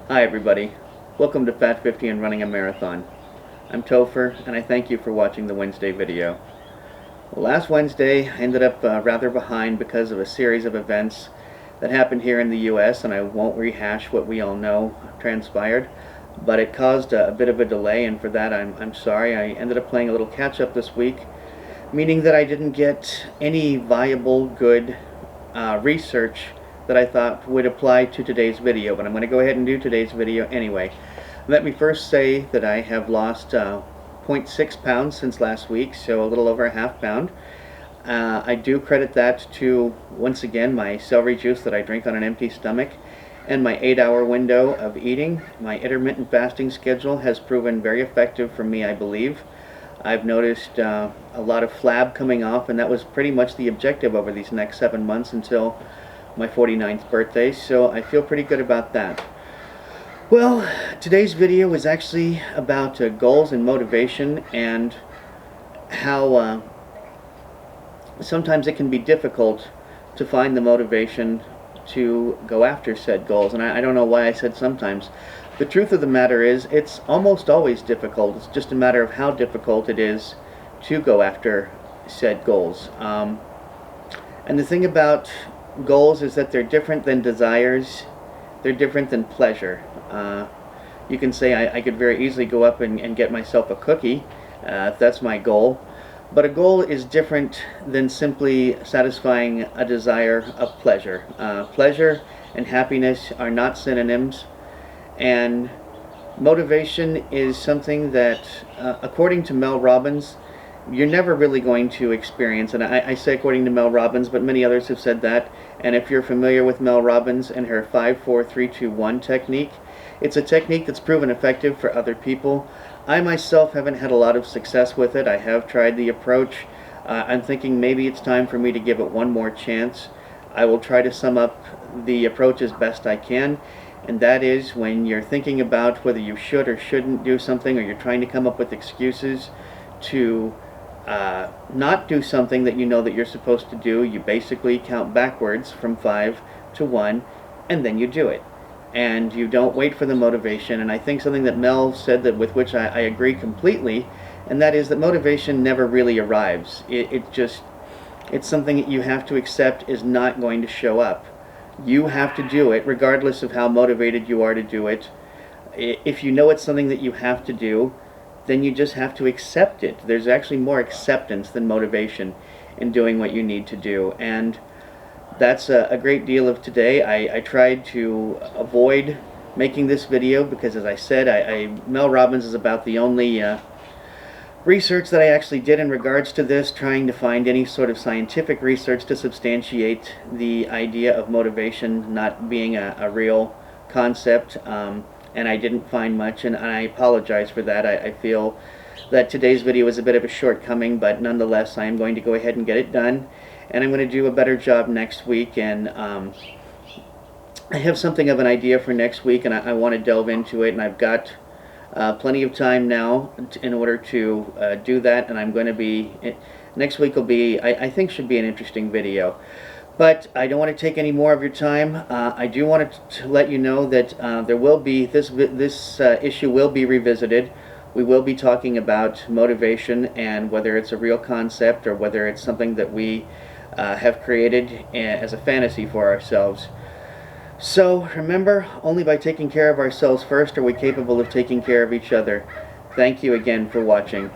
Hi everybody, welcome to Fat 50 and Running a Marathon. I'm Topher and I thank you for watching the Wednesday video. Well, last Wednesday I ended up rather behind because of a series of events that happened here in the US, and I won't rehash what we all know transpired, but it caused a bit of a delay, and for that I'm sorry. I ended up playing a little catch up this week, meaning that I didn't get any viable good research that I thought would apply to today's video, but I'm going to go ahead and do today's video anyway. Let me first say that I have lost 0.6 pounds since last week, so a little over a half pound. I do credit that to, once again, my celery juice that I drink on an empty stomach and my 8-hour window of eating. My intermittent fasting schedule has proven very effective for me, I believe. I've noticed a lot of flab coming off, and that was pretty much the objective over these next 7 months until my 49th birthday, so I feel pretty good about that. Well, today's video is actually about goals and motivation, and how sometimes it can be difficult to find the motivation to go after said goals. And I don't know why I said sometimes. The truth of the matter is, it's almost always difficult. It's just a matter of how difficult it is to go after said goals. And the thing about goals is that they're different than desires. They're different than pleasure. You can say I could very easily go up and get myself a cookie if that's my goal. But a goal is different than simply satisfying a desire of pleasure. Pleasure and happiness are not synonyms, and motivation is something that, according to Mel Robbins, you're never really going to experience. And I say according to Mel Robbins, but many others have said that. And if you're familiar with Mel Robbins and her 5-4-3-2-1 technique, it's a technique that's proven effective for other people. I myself haven't had a lot of success with it. I have tried the approach. I'm thinking maybe it's time for me to give it one more chance. I will try to sum up the approach as best I can, and that is, when you're thinking about whether you should or shouldn't do something, or you're trying to come up with excuses to not do something that you know that you're supposed to do, you basically count backwards from 5 to 1, and then you do it. And you don't wait for the motivation. And I think something that Mel said, that with which I agree completely, and that is that motivation never really arrives. It's something that you have to accept is not going to show up. You have to do it regardless of how motivated you are to do it. If you know it's something that you have to do, then you just have to accept it. There's actually more acceptance than motivation in doing what you need to do. And that's a great deal of today. I tried to avoid making this video because, as I said, Mel Robbins is about the only research that I actually did in regards to this, trying to find any sort of scientific research to substantiate the idea of motivation not being a real concept. And I didn't find much, and I apologize for that. I feel that today's video is a bit of a shortcoming, but nonetheless I am going to go ahead and get it done, and I'm going to do a better job next week. And I have something of an idea for next week, and I want to delve into it, and I've got plenty of time now in order to do that. And I'm going to be, next week will be, I think should be an interesting video. But I don't want to take any more of your time. I do want to let you know that there will be, this issue will be revisited. We will be talking about motivation and whether it's a real concept or whether it's something that we have created as a fantasy for ourselves. So remember, only by taking care of ourselves first are we capable of taking care of each other. Thank you again for watching.